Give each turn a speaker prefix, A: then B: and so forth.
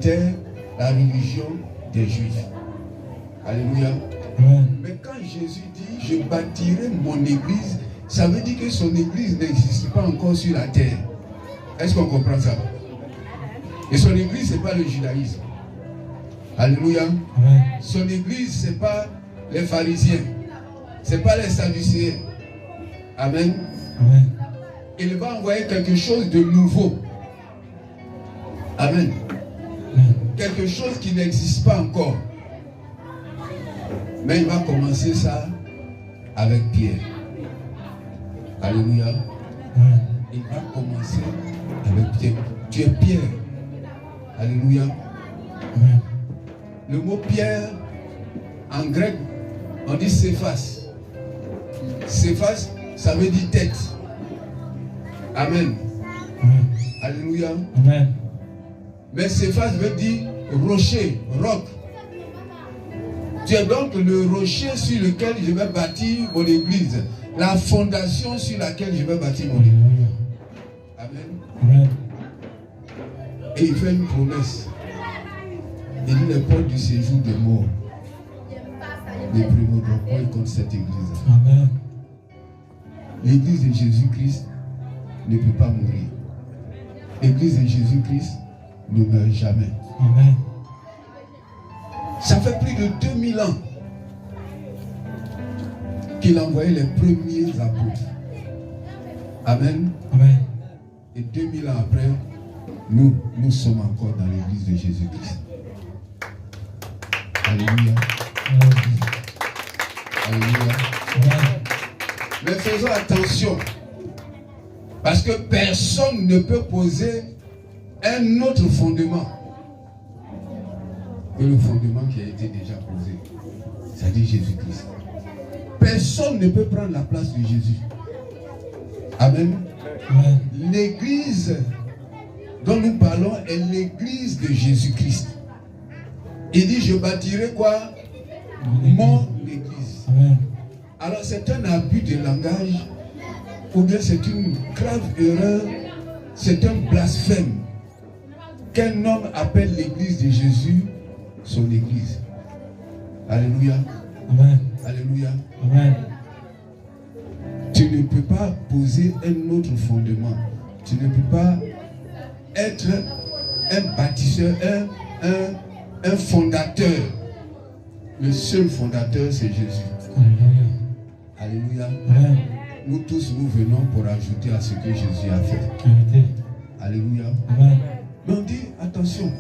A: autoritaire, la religion des Juifs. Alléluia. Mais quand Jésus dit, je bâtirai mon église, ça veut dire que son église n'existe pas encore sur la terre. Est-ce qu'on comprend ça? Et son église, ce n'est pas le judaïsme. Alléluia. Son église, ce n'est pas les pharisiens. Ce n'est pas les sadducéens. Amen. Il va envoyer quelque chose de nouveau. Amen. Quelque chose qui n'existe pas encore. Mais il va commencer ça avec Pierre. Alléluia. Il va commencer avec Pierre. Tu es Pierre. Alléluia. Le mot Pierre, en grec, on dit Céphas. Céphas, ça veut dire tête. Amen. Alléluia. Mais Céphas veut dire rocher, roc. Tu es donc le rocher sur lequel je vais bâtir mon église. La fondation sur laquelle je vais bâtir mon église. Amen. Et il fait une promesse. Il dit les portes du séjour des morts. Les primogéniteurs contre cette église.
B: Amen.
A: L'église de Jésus-Christ ne peut pas mourir. L'église de Jésus-Christ ne meurt jamais.
B: Amen.
A: Ça fait plus de 2000 ans qu'il a envoyé les premiers apôtres. Amen.
B: Amen.
A: Et 2000 ans après, nous sommes encore dans l'église de Jésus-Christ. Alléluia. Alléluia. Mais faisons attention. Parce que personne ne peut poser un autre fondement que le fondement qui a été déjà posé. C'est-à-dire Jésus-Christ. Personne ne peut prendre la place de Jésus. Amen. L'église dont nous parlons est l'église de Jésus-Christ. Il dit, je bâtirai quoi? Mon église.
B: Amen.
A: Alors c'est un abus de langage, ou bien c'est une grave erreur, c'est un blasphème qu'un homme appelle l'église de Jésus son église. Alléluia.
B: Amen.
A: Alléluia.
B: Amen.
A: Tu ne peux pas poser un autre fondement. Tu ne peux pas être un bâtisseur, un fondateur. Le seul fondateur, c'est Jésus.
B: Alléluia.
A: Alléluia.
B: Amen.
A: Nous tous, nous venons pour ajouter à ce que Jésus a fait. Alléluia.
B: Amen.
A: Mais on dit, attention.